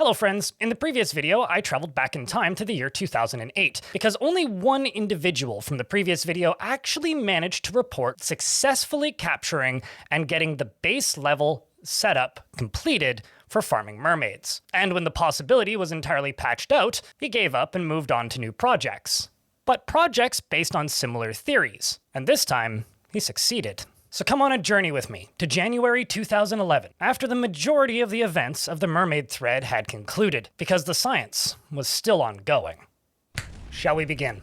Hello friends, in the previous video I traveled back in time to the year 2008, because only one individual from the previous video actually managed to report successfully capturing and getting the base level setup completed for farming mermaids. And when the possibility was entirely patched out, he gave up and moved on to new projects. But projects based on similar theories, and this time he succeeded. So come on a journey with me to January 2011, after the majority of the events of the Mermaid thread had concluded, because the science was still ongoing. Shall we begin?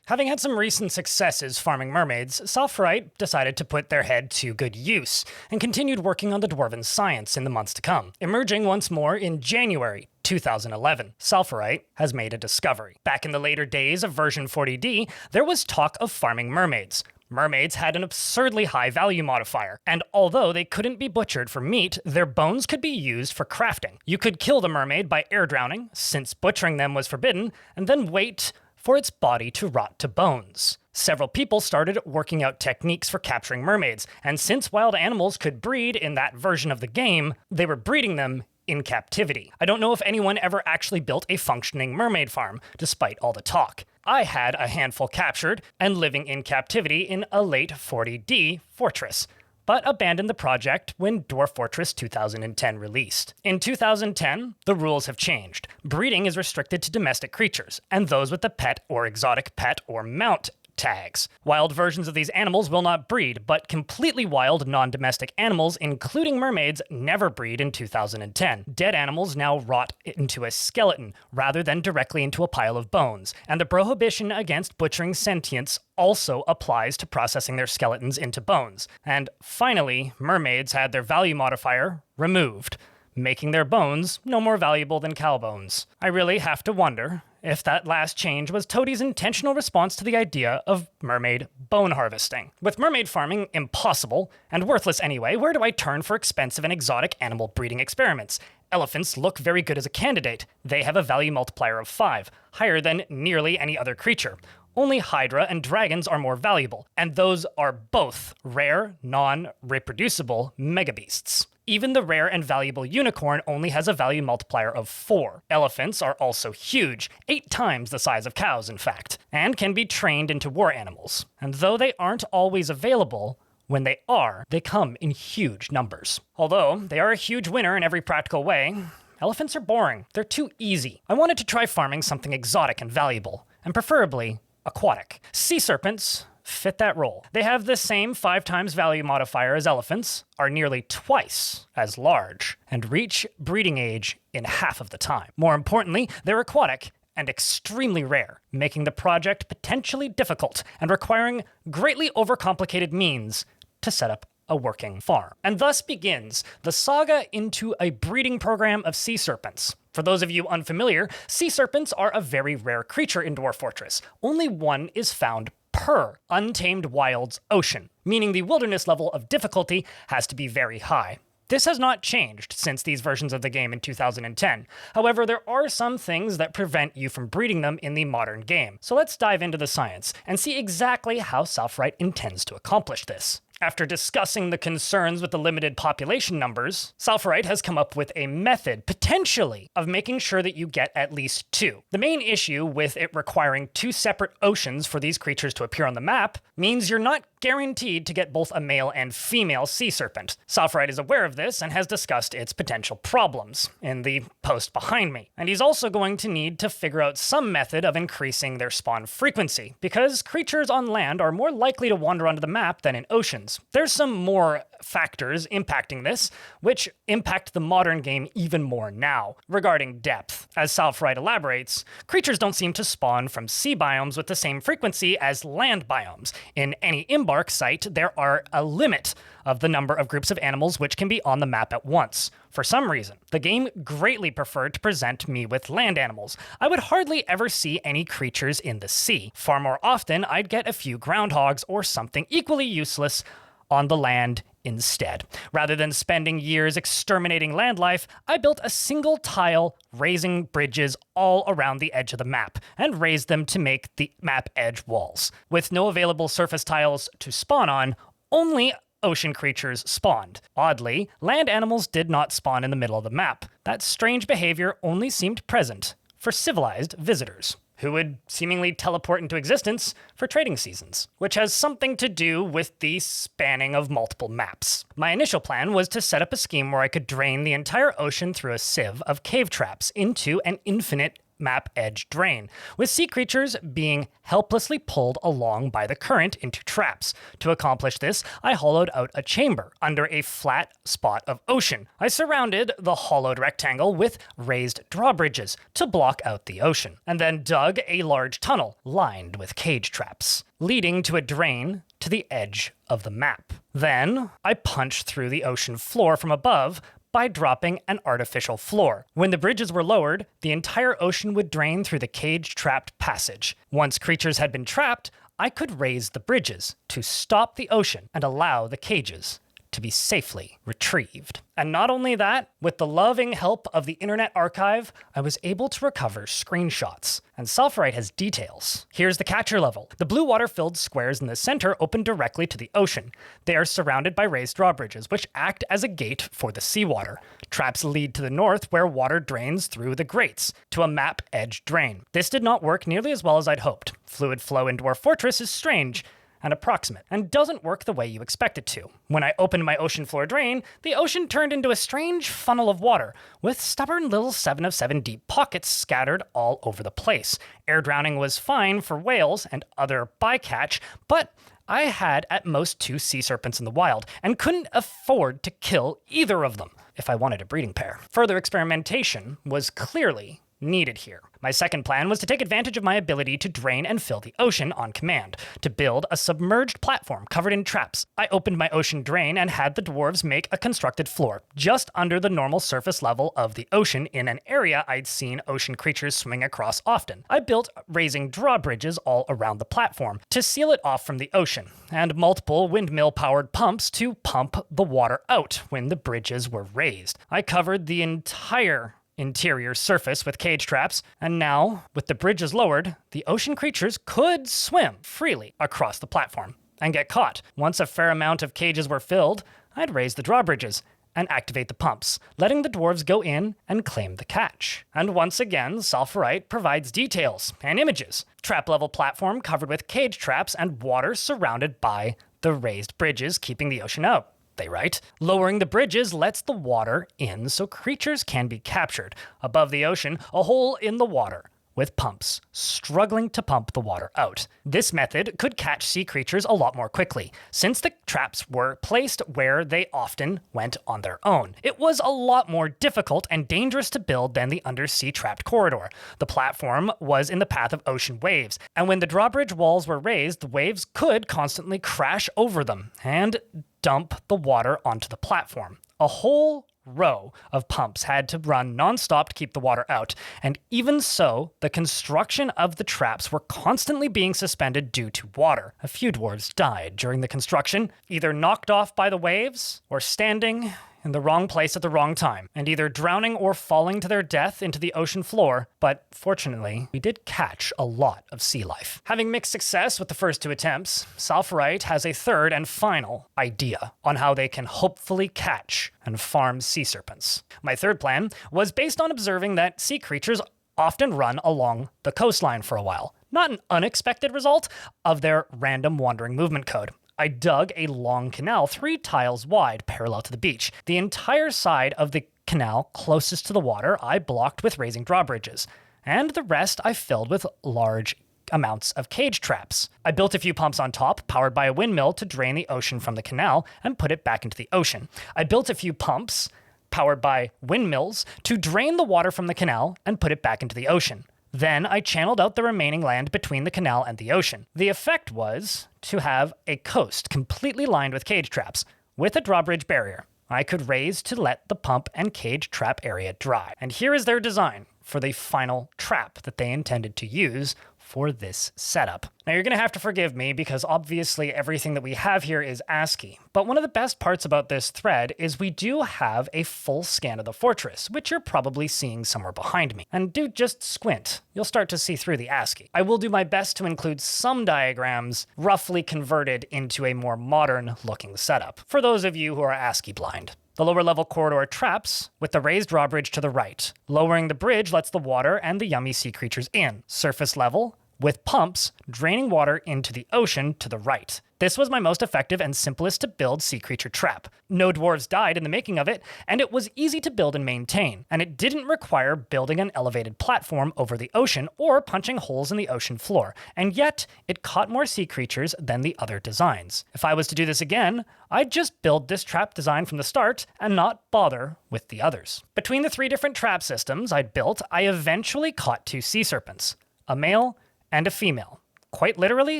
Having had some recent successes farming mermaids, Selfright decided to put their head to good use, and continued working on the dwarven science in the months to come. Emerging once more in January 2011, Selfright has made a discovery. Back in the later days of version 40D, there was talk of farming mermaids. Mermaids had an absurdly high value modifier, and although they couldn't be butchered for meat, their bones could be used for crafting. You could kill the mermaid by air drowning, since butchering them was forbidden, and then wait for its body to rot to bones. Several people started working out techniques for capturing mermaids, and since wild animals could breed in that version of the game, they were breeding them in captivity. I don't know if anyone ever actually built a functioning mermaid farm, despite all the talk. I had a handful captured and living in captivity in a late 40D fortress, but abandoned the project when Dwarf Fortress 2010 released. In 2010, the rules have changed. Breeding is restricted to domestic creatures, and those with the pet or exotic pet or mount tags. Wild versions of these animals will not breed, but completely wild non-domestic animals, including mermaids, never breed in 2010. Dead animals now rot into a skeleton, rather than directly into a pile of bones, and the prohibition against butchering sentients also applies to processing their skeletons into bones. And finally, mermaids had their value modifier removed, making their bones no more valuable than cow bones. I really have to wonder if that last change was Toadie's intentional response to the idea of mermaid bone harvesting. With mermaid farming impossible, and worthless anyway, where do I turn for expensive and exotic animal breeding experiments? Elephants look very good as a candidate. They have a value multiplier of 5, higher than nearly any other creature. Only Hydra and dragons are more valuable, and those are both rare, non-reproducible megabeasts. Even the rare and valuable unicorn only has a value multiplier of 4. Elephants are also huge, 8 times the size of cows in fact, and can be trained into war animals. And though they aren't always available, when they are, they come in huge numbers. Although they are a huge winner in every practical way, elephants are boring. They're too easy. I wanted to try farming something exotic and valuable, and preferably aquatic. Sea serpents fit that role. They have the same 5 times value modifier as elephants, are nearly twice as large, and reach breeding age in half of the time. More importantly, they're aquatic and extremely rare, making the project potentially difficult and requiring greatly overcomplicated means to set up a working farm. And thus begins the saga into a breeding program of sea serpents. For those of you unfamiliar, sea serpents are a very rare creature in Dwarf Fortress. Only one is found per Untamed Wilds Ocean, meaning the wilderness level of difficulty has to be very high. This has not changed since these versions of the game in 2010. However, there are some things that prevent you from breeding them in the modern game. So let's dive into the science and see exactly how Selfright intends to accomplish this. After discussing the concerns with the limited population numbers, Selfright has come up with a method, potentially, of making sure that you get at least 2. The main issue with it requiring 2 separate oceans for these creatures to appear on the map means you're not guaranteed to get both a male and female sea serpent. Selfright is aware of this and has discussed its potential problems in the post behind me. And he's also going to need to figure out some method of increasing their spawn frequency, because creatures on land are more likely to wander onto the map than in oceans. There's some more factors impacting this, which impact the modern game even more now. Regarding depth, as Selfright elaborates, creatures don't seem to spawn from sea biomes with the same frequency as land biomes. In any embark site, there are a limit of the number of groups of animals which can be on the map at once. For some reason, the game greatly preferred to present me with land animals. I would hardly ever see any creatures in the sea. Far more often, I'd get a few groundhogs or something equally useless on the land instead. Rather than spending years exterminating land life, I built a single tile raising bridges all around the edge of the map, and raised them to make the map edge walls. With no available surface tiles to spawn on, only ocean creatures spawned. Oddly, land animals did not spawn in the middle of the map. That strange behavior only seemed present for civilized visitors, who would seemingly teleport into existence for trading seasons, which has something to do with the spanning of multiple maps. My initial plan was to set up a scheme where I could drain the entire ocean through a sieve of cave traps into an infinite map edge drain, with sea creatures being helplessly pulled along by the current into traps. To accomplish this, I hollowed out a chamber under a flat spot of ocean. I surrounded the hollowed rectangle with raised drawbridges to block out the ocean, and then dug a large tunnel lined with cage traps, leading to a drain to the edge of the map. Then, I punched through the ocean floor from above by dropping an artificial floor. When the bridges were lowered, the entire ocean would drain through the cage-trapped passage. Once creatures had been trapped, I could raise the bridges to stop the ocean and allow the cages to be safely retrieved. And not only that, with the loving help of the Internet Archive, I was able to recover screenshots. And Sulfurite has details. Here's the catcher level. The blue water-filled squares in the center open directly to the ocean. They are surrounded by raised drawbridges, which act as a gate for the seawater. Traps lead to the north, where water drains through the grates to a map edge drain. This did not work nearly as well as I'd hoped. Fluid flow in Dwarf Fortress is strange and approximate, and doesn't work the way you expect it to. When I opened my ocean floor drain, the ocean turned into a strange funnel of water, with stubborn little 7 of 7 deep pockets scattered all over the place. Air drowning was fine for whales and other bycatch, but I had at most 2 sea serpents in the wild, and couldn't afford to kill either of them if I wanted a breeding pair. Further experimentation was clearly needed here. My second plan was to take advantage of my ability to drain and fill the ocean on command, to build a submerged platform covered in traps. I opened my ocean drain and had the dwarves make a constructed floor just under the normal surface level of the ocean in an area I'd seen ocean creatures swing across often. I built raising drawbridges all around the platform to seal it off from the ocean, and multiple windmill-powered pumps to pump the water out when the bridges were raised. I covered the entire interior surface with cage traps, and now, with the bridges lowered, the ocean creatures could swim freely across the platform and get caught. Once a fair amount of cages were filled, I'd raise the drawbridges and activate the pumps, letting the dwarves go in and claim the catch. And once again, Sulfurite provides details and images. Trap-level platform covered with cage traps and water surrounded by the raised bridges, keeping the ocean out. They write, lowering the bridges lets the water in so creatures can be captured. Above the ocean, a hole in the water, with pumps struggling to pump the water out. This method could catch sea creatures a lot more quickly, since the traps were placed where they often went on their own. It was a lot more difficult and dangerous to build than the undersea trapped corridor. The platform was in the path of ocean waves, and when the drawbridge walls were raised, the waves could constantly crash over them and dump the water onto the platform. A whole row of pumps had to run non-stop to keep the water out, and even so, the construction of the traps were constantly being suspended due to water. A few dwarves died during the construction, either knocked off by the waves or standing in the wrong place at the wrong time, and either drowning or falling to their death into the ocean floor, but fortunately, we did catch a lot of sea life. Having mixed success with the first 2 attempts, Sulfurite has a third and final idea on how they can hopefully catch and farm sea serpents. My third plan was based on observing that sea creatures often run along the coastline for a while, not an unexpected result of their random wandering movement code. I dug a long canal 3 tiles wide parallel to the beach. The entire side of the canal closest to the water I blocked with raising drawbridges, and the rest I filled with large amounts of cage traps. I built a few pumps on top, powered by a windmill to drain the ocean from the canal and put it back into the ocean. I built a few pumps, powered by windmills, to drain the water from the canal and put it back into the ocean. Then I channeled out the remaining land between the canal and the ocean. The effect was to have a coast completely lined with cage traps, with a drawbridge barrier I could raise to let the pump and cage trap area dry. And here is their design for the final trap that they intended to use for this setup. Now you're going to have to forgive me because obviously everything that we have here is ASCII, but one of the best parts about this thread is we do have a full scan of the fortress, which you're probably seeing somewhere behind me. And do just squint. You'll start to see through the ASCII. I will do my best to include some diagrams roughly converted into a more modern looking setup, for those of you who are ASCII blind. The lower level corridor traps with the raised drawbridge to the right. Lowering the bridge lets the water and the yummy sea creatures in. Surface level with pumps draining water into the ocean to the right. This was my most effective and simplest to build sea creature trap. No dwarves died in the making of it, and it was easy to build and maintain, and it didn't require building an elevated platform over the ocean or punching holes in the ocean floor, and yet it caught more sea creatures than the other designs. If I was to do this again, I'd just build this trap design from the start and not bother with the others. Between the 3 different trap systems I'd built, I eventually caught 2 sea serpents, a male and a female. Quite literally,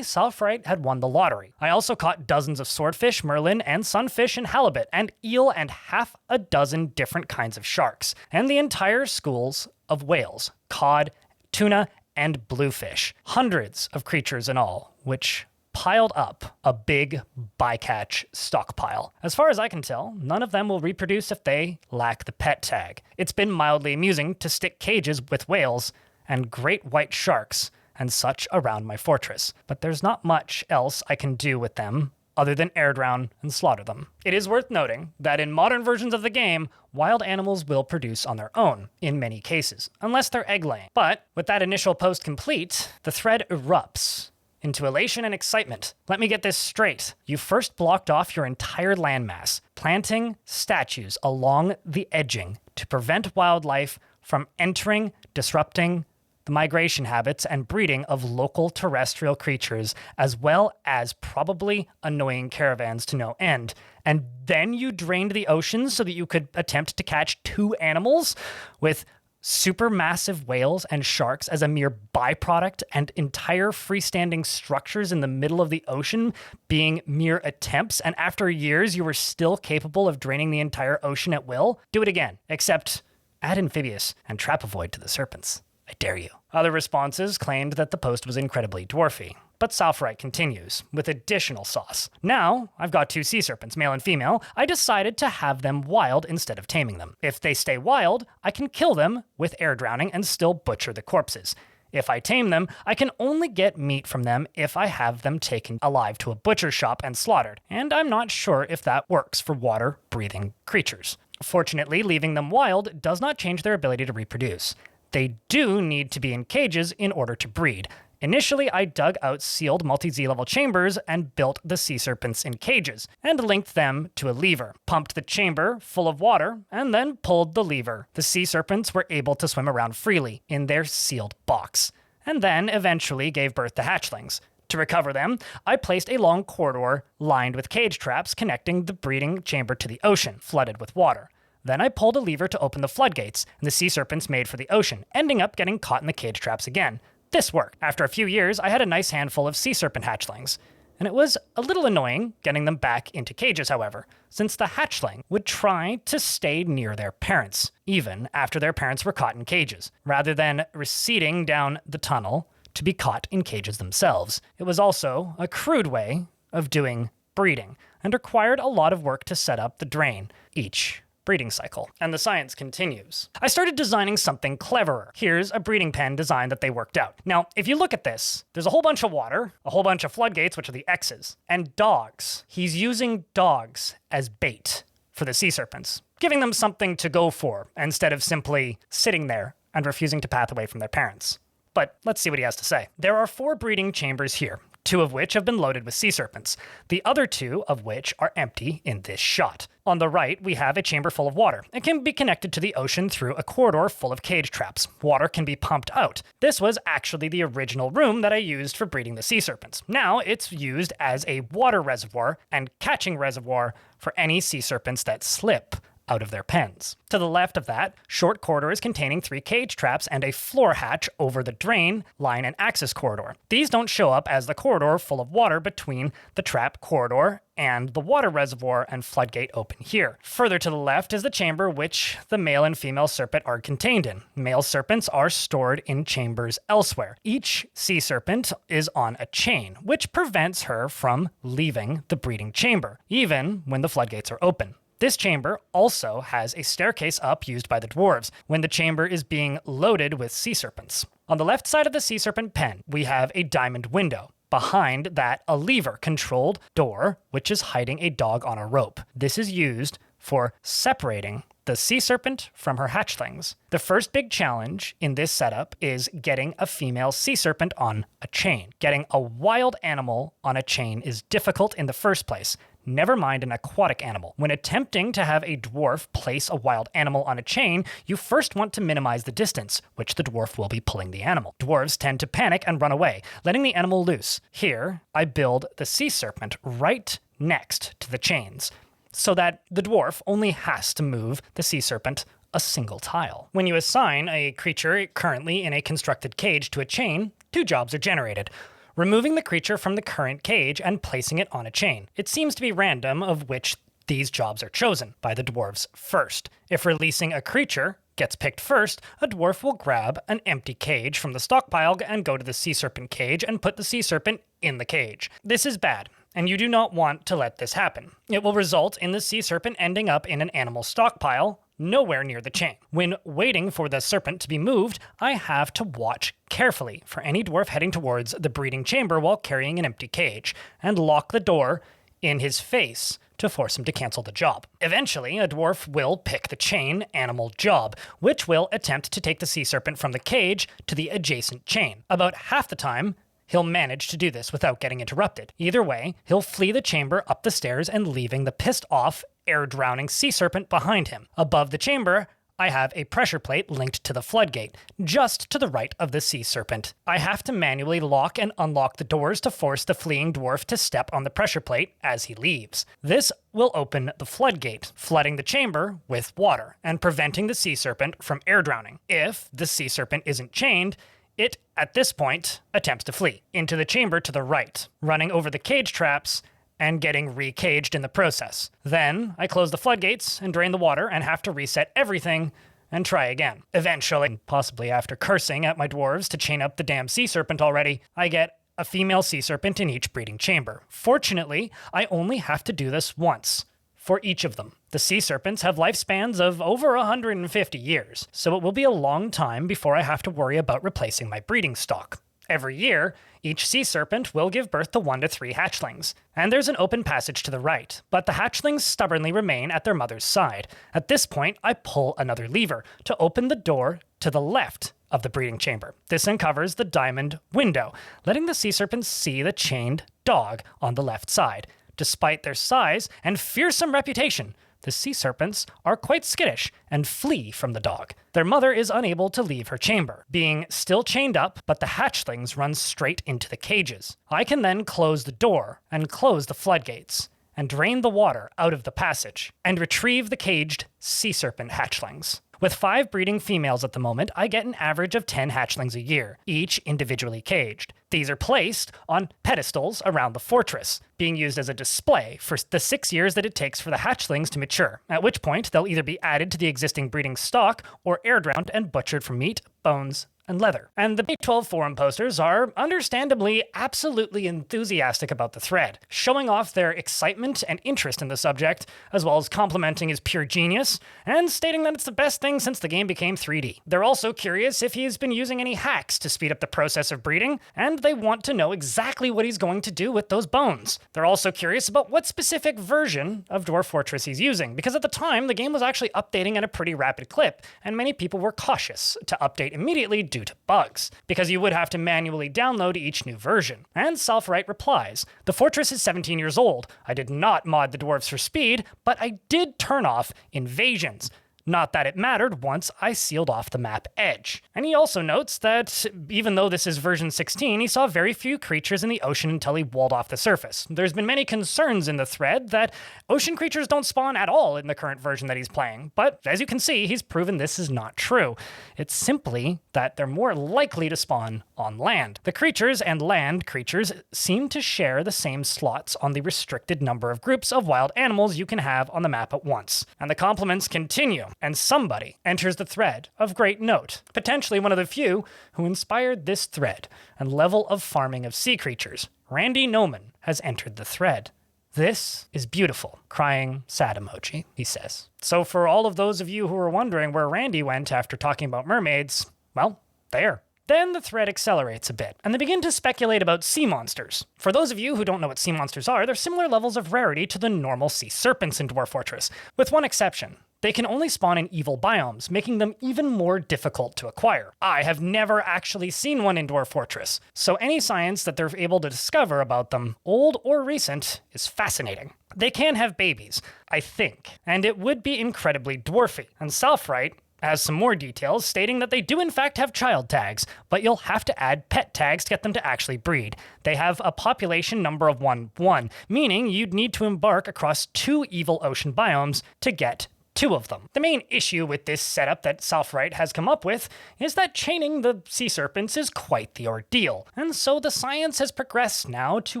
Southright had won the lottery. I also caught dozens of swordfish, merlin, and sunfish and halibut, and eel, and half a dozen different kinds of sharks, and the entire schools of whales, cod, tuna, and bluefish. Hundreds of creatures in all, which piled up a big bycatch stockpile. As far as I can tell, none of them will reproduce if they lack the pet tag. It's been mildly amusing to stick cages with whales and great white sharks and such around my fortress, but there's not much else I can do with them other than air drown and slaughter them. It is worth noting that in modern versions of the game, wild animals will produce on their own, in many cases, unless they're egg-laying. But with that initial post complete, the thread erupts into elation and excitement. Let me get this straight. You first blocked off your entire landmass, planting statues along the edging to prevent wildlife from entering, disrupting the migration habits and breeding of local terrestrial creatures, as well as probably annoying caravans to no end. And then you drained the oceans so that you could attempt to catch 2 animals with supermassive whales and sharks as a mere byproduct, and entire freestanding structures in the middle of the ocean being mere attempts, and after years you were still capable of draining the entire ocean at will? Do it again, except add amphibious and trap avoid to the serpents. I dare you. Other responses claimed that the post was incredibly dwarfy, but Southright continues with additional sauce. Now, I've got 2 sea serpents, male and female. I decided to have them wild instead of taming them. If they stay wild, I can kill them with air drowning and still butcher the corpses. If I tame them, I can only get meat from them if I have them taken alive to a butcher shop and slaughtered, and I'm not sure if that works for water-breathing creatures. Fortunately, leaving them wild does not change their ability to reproduce. They do need to be in cages in order to breed. Initially, I dug out sealed multi-Z level chambers and built the sea serpents in cages, and linked them to a lever, pumped the chamber full of water, and then pulled the lever. The sea serpents were able to swim around freely in their sealed box, and then eventually gave birth to hatchlings. To recover them, I placed a long corridor lined with cage traps connecting the breeding chamber to the ocean, flooded with water. Then I pulled a lever to open the floodgates, and the sea serpents made for the ocean, ending up getting caught in the cage traps again. This worked. After a few years, I had a nice handful of sea serpent hatchlings, and it was a little annoying getting them back into cages, however, since the hatchling would try to stay near their parents, even after their parents were caught in cages, rather than receding down the tunnel to be caught in cages themselves. It was also a crude way of doing breeding, and required a lot of work to set up the drain each breeding cycle. And the science continues. I started designing something cleverer. Here's a breeding pen design that they worked out. Now, if you look at this, there's a whole bunch of water, a whole bunch of floodgates, which are the X's, and dogs. He's using dogs as bait for the sea serpents, giving them something to go for instead of simply sitting there and refusing to path away from their parents. But let's see what he has to say. There are 4 breeding chambers here, 2 of which have been loaded with sea serpents, the other 2 of which are empty in this shot. On the right, we have a chamber full of water. It can be connected to the ocean through a corridor full of cage traps. Water can be pumped out. This was actually the original room that I used for breeding the sea serpents. Now it's used as a water reservoir and catching reservoir for any sea serpents that slip out of their pens. To the left of that, short corridors containing 3 cage traps and a floor hatch over the drain, line, and access corridor. These don't show up as the corridor full of water between the trap corridor and the water reservoir and floodgate open here. Further to the left is the chamber which the male and female serpent are contained in. Male serpents are stored in chambers elsewhere. Each sea serpent is on a chain, which prevents her from leaving the breeding chamber, even when the floodgates are open. This chamber also has a staircase up used by the dwarves when the chamber is being loaded with sea serpents. On the left side of the sea serpent pen, we have a diamond window. Behind that, a lever-controlled door, which is hiding a dog on a rope. This is used for separating the sea serpent from her hatchlings. The first big challenge in this setup is getting a female sea serpent on a chain. Getting a wild animal on a chain is difficult in the first place. Never mind an aquatic animal. When attempting to have a dwarf place a wild animal on a chain, you first want to minimize the distance, which the dwarf will be pulling the animal. Dwarves tend to panic and run away, letting the animal loose. Here, I build the sea serpent right next to the chains, so that the dwarf only has to move the sea serpent a single tile. When you assign a creature currently in a constructed cage to a chain, 2 jobs are generated. Removing the creature from the current cage and placing it on a chain. It seems to be random of which these jobs are chosen by the dwarves first. If releasing a creature gets picked first, a dwarf will grab an empty cage from the stockpile and go to the sea serpent cage and put the sea serpent in the cage. This is bad, and you do not want to let this happen. It will result in the sea serpent ending up in an animal stockpile, nowhere near the chain. When waiting for the serpent to be moved, I have to watch carefully for any dwarf heading towards the breeding chamber while carrying an empty cage, and lock the door in his face to force him to cancel the job. Eventually, a dwarf will pick the chain animal job, which will attempt to take the sea serpent from the cage to the adjacent chain. About half the time, he'll manage to do this without getting interrupted. Either way, he'll flee the chamber up the stairs and leaving the pissed off, air-drowning sea serpent behind him. Above the chamber, I have a pressure plate linked to the floodgate, just to the right of the sea serpent. I have to manually lock and unlock the doors to force the fleeing dwarf to step on the pressure plate as he leaves. This will open the floodgate, flooding the chamber with water and preventing the sea serpent from air-drowning. If the sea serpent isn't chained, it, at this point, attempts to flee into the chamber to the right, running over the cage traps and getting re-caged in the process. Then, I close the floodgates and drain the water and have to reset everything and try again. Eventually, possibly after cursing at my dwarves to chain up the damn sea serpent already, I get a female sea serpent in each breeding chamber. Fortunately, I only have to do this once for each of them. The sea serpents have lifespans of over 150 years, so it will be a long time before I have to worry about replacing my breeding stock. Every year, each sea serpent will give birth to 1 to 3 hatchlings, and there's an open passage to the right, but the hatchlings stubbornly remain at their mother's side. At this point, I pull another lever to open the door to the left of the breeding chamber. This uncovers the diamond window, letting the sea serpents see the chained dog on the left side. Despite their size and fearsome reputation, the sea serpents are quite skittish and flee from the dog. Their mother is unable to leave her chamber, being still chained up, but the hatchlings run straight into the cages. I can then close the door and close the floodgates and drain the water out of the passage and retrieve the caged sea serpent hatchlings. With 5 breeding females at the moment, I get an average of 10 hatchlings a year, each individually caged. These are placed on pedestals around the fortress, being used as a display for the 6 years that it takes for the hatchlings to mature, at which point they'll either be added to the existing breeding stock or air-drowned and butchered for meat, bones, and leather. And the B12 forum posters are understandably absolutely enthusiastic about the thread, showing off their excitement and interest in the subject, as well as complimenting his pure genius, and stating that it's the best thing since the game became 3D. They're also curious if he's been using any hacks to speed up the process of breeding, and they want to know exactly what he's going to do with those bones. They're also curious about what specific version of Dwarf Fortress he's using, because at the time, the game was actually updating at a pretty rapid clip, and many people were cautious to update immediately due to bugs, because you would have to manually download each new version. And Selfright replies, "The fortress is 17 years old. I did not mod the dwarves for speed, but I did turn off invasions. Not that it mattered once I sealed off the map edge. And he also notes that even though this is version 16, he saw very few creatures in the ocean until he walled off the surface. There's been many concerns in the thread that ocean creatures don't spawn at all in the current version that he's playing, but as you can see, he's proven this is not true. It's simply that they're more likely to spawn on land. The creatures and land creatures seem to share the same slots on the restricted number of groups of wild animals you can have on the map at once. And the compliments continue, and somebody enters the thread of great note, potentially one of the few who inspired this thread and level of farming of sea creatures. Randy Noman has entered the thread. This is beautiful. Crying sad emoji, he says. So for all of those of you who are wondering where Randy went after talking about mermaids, well, there. Then the thread accelerates a bit, and they begin to speculate about sea monsters. For those of you who don't know what sea monsters are, they're similar levels of rarity to the normal sea serpents in Dwarf Fortress, with one exception. They can only spawn in evil biomes, making them even more difficult to acquire. I have never actually seen one in Dwarf Fortress, so any science that they're able to discover about them, old or recent, is fascinating. They can have babies, I think, and it would be incredibly dwarfy. And Selfright has some more details stating that they do in fact have child tags, but you'll have to add pet tags to get them to actually breed. They have a population number of 1-1, meaning you'd need to embark across 2 evil ocean biomes to get 2 of them. The main issue with this setup that Selfright has come up with is that chaining the sea serpents is quite the ordeal, and so the science has progressed now to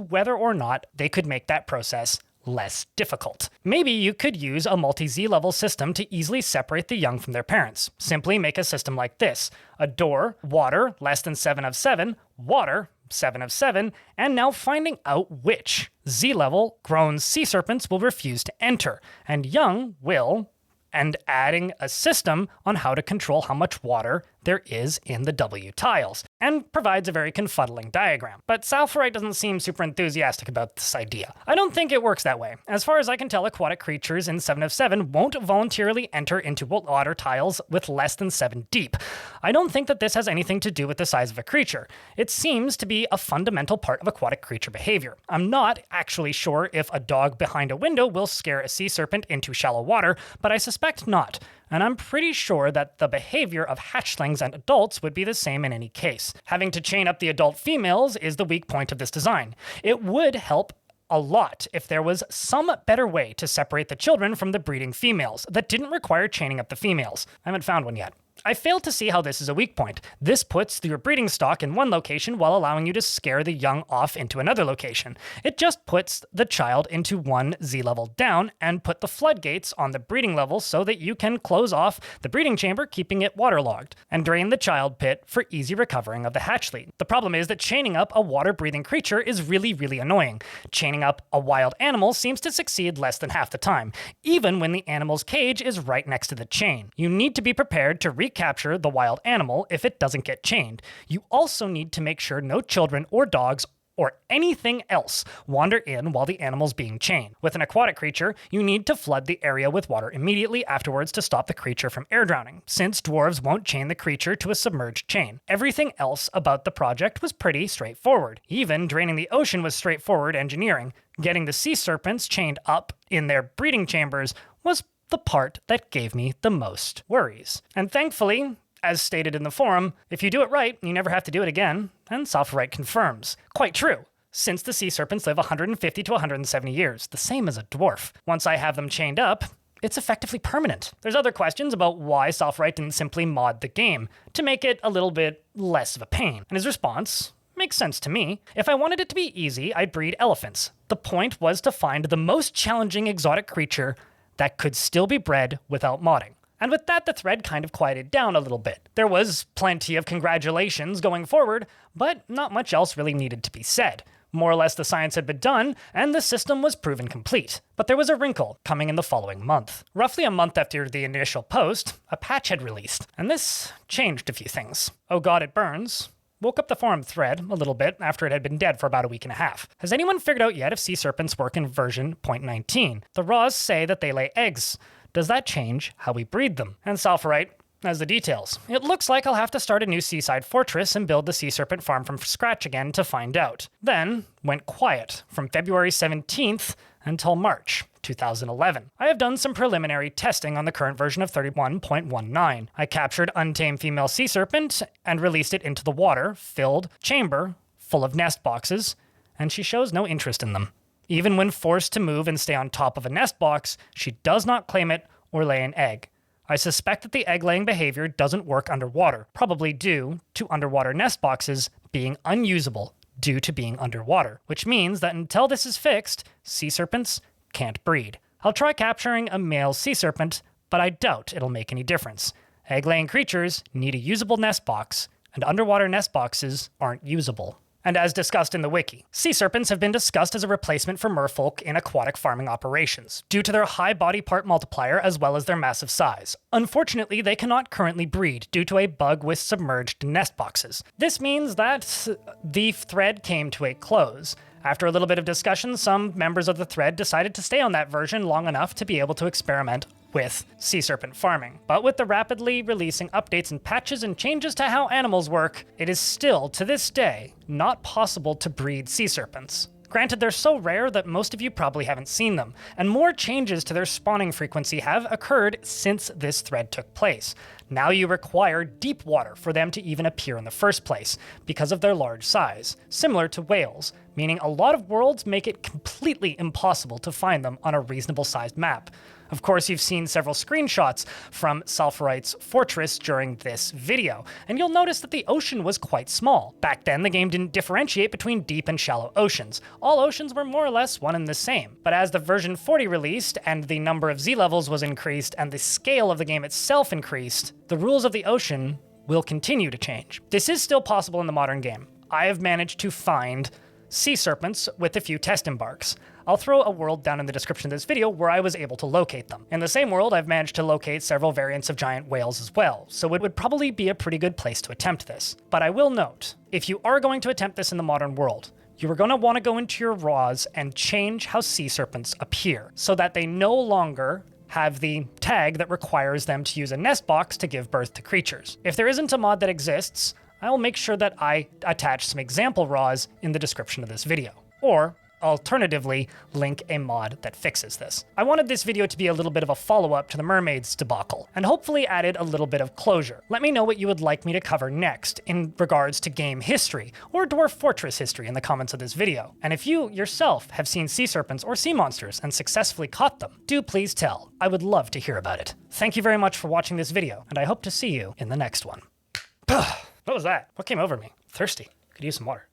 whether or not they could make that process less difficult. Maybe you could use a multi-Z level system to easily separate the young from their parents. Simply make a system like this: a door, water, less than 7 of 7, water, 7 of 7, and now finding out which Z-level grown sea serpents will refuse to enter, and young will, and adding a system on how to control how much water there is in the W tiles, and provides a very confuddling diagram. But Selfright doesn't seem super enthusiastic about this idea. I don't think it works that way. As far as I can tell, aquatic creatures in 7 of 7 won't voluntarily enter into water tiles with less than 7 deep. I don't think that this has anything to do with the size of a creature. It seems to be a fundamental part of aquatic creature behavior. I'm not actually sure if a dog behind a window will scare a sea serpent into shallow water, but I suspect not. And I'm pretty sure that the behavior of hatchlings and adults would be the same in any case. Having to chain up the adult females is the weak point of this design. It would help a lot if there was some better way to separate the children from the breeding females that didn't require chaining up the females. I haven't found one yet. I fail to see how this is a weak point. This puts your breeding stock in one location while allowing you to scare the young off into another location. It just puts the child into one Z level down and put the floodgates on the breeding level so that you can close off the breeding chamber, keeping it waterlogged, and drain the child pit for easy recovering of the hatchling. The problem is that chaining up a water-breathing creature is really annoying. Chaining up a wild animal seems to succeed less than half the time, even when the animal's cage is right next to the chain. You need to be prepared to recapture the wild animal if it doesn't get chained. You also need to make sure no children or dogs or anything else wander in while the animal's being chained. With an aquatic creature, you need to flood the area with water immediately afterwards to stop the creature from air drowning, since dwarves won't chain the creature to a submerged chain. Everything else about the project was pretty straightforward. Even draining the ocean was straightforward engineering. Getting the sea serpents chained up in their breeding chambers was the part that gave me the most worries. And thankfully, as stated in the forum, if you do it right, you never have to do it again, and Selfright confirms. Quite true, since the sea serpents live 150 to 170 years, the same as a dwarf. Once I have them chained up, it's effectively permanent. There's other questions about why Selfright didn't simply mod the game to make it a little bit less of a pain, and his response makes sense to me. If I wanted it to be easy, I'd breed elephants. The point was to find the most challenging exotic creature that could still be bred without modding. And with that, the thread kind of quieted down a little bit. There was plenty of congratulations going forward, but not much else really needed to be said. More or less the science had been done, and the system was proven complete. But there was a wrinkle coming in the following month. Roughly a month after the initial post, a patch had released, and this changed a few things. Oh God, it burns woke up the forum thread a little bit after it had been dead for about a week and a half. Has anyone figured out yet if sea serpents work in version 0.19? The raws say that they lay eggs. Does that change how we breed them? And Selfright as the details. It looks like I'll have to start a new seaside fortress and build the Sea Serpent farm from scratch again to find out. Then went quiet from February 17th until March 2011. I have done some preliminary testing on the current version of 31.19. I captured untamed female sea serpent and released it into the water, filled chamber full of nest boxes, and she shows no interest in them. Even when forced to move and stay on top of a nest box, she does not claim it or lay an egg. I suspect that the egg-laying behavior doesn't work underwater, probably due to underwater nest boxes being unusable due to being underwater, which means that until this is fixed, sea serpents can't breed. I'll try capturing a male sea serpent, but I doubt it'll make any difference. Egg-laying creatures need a usable nest box, and underwater nest boxes aren't usable. And as discussed in the wiki, sea serpents have been discussed as a replacement for merfolk in aquatic farming operations, due to their high body part multiplier as well as their massive size. Unfortunately, they cannot currently breed due to a bug with submerged nest boxes. This means that the thread came to a close. After a little bit of discussion, some members of the thread decided to stay on that version long enough to be able to experiment with sea serpent farming. But with the rapidly releasing updates and patches and changes to how animals work, it is still, to this day, not possible to breed sea serpents. Granted, they're so rare that most of you probably haven't seen them, and more changes to their spawning frequency have occurred since this thread took place. Now you require deep water for them to even appear in the first place, because of their large size, similar to whales, meaning a lot of worlds make it completely impossible to find them on a reasonable sized map. Of course, you've seen several screenshots from Dwarf Fortress during this video, and you'll notice that the ocean was quite small. Back then, the game didn't differentiate between deep and shallow oceans. All oceans were more or less one and the same. But as the version 40 released, and the number of Z levels was increased, and the scale of the game itself increased, the rules of the ocean will continue to change. This is still possible in the modern game. I have managed to find sea serpents with a few test embarks. I'll throw a world down in the description of this video where I was able to locate them. In the same world, I've managed to locate several variants of giant whales as well, so it would probably be a pretty good place to attempt this. But I will note, if you are going to attempt this in the modern world, you are going to want to go into your raws and change how sea serpents appear, so that they no longer have the tag that requires them to use a nest box to give birth to creatures. If there isn't a mod that exists, I will make sure that I attach some example raws in the description of this video. Or, alternatively, link a mod that fixes this. I wanted this video to be a little bit of a follow-up to the Mermaid's debacle, and hopefully added a little bit of closure. Let me know what you would like me to cover next in regards to game history, or Dwarf Fortress history in the comments of this video. And if you yourself have seen sea serpents or sea monsters and successfully caught them, do please tell. I would love to hear about it. Thank you very much for watching this video, and I hope to see you in the next one. What was that? What came over me? Thirsty. Could use some water.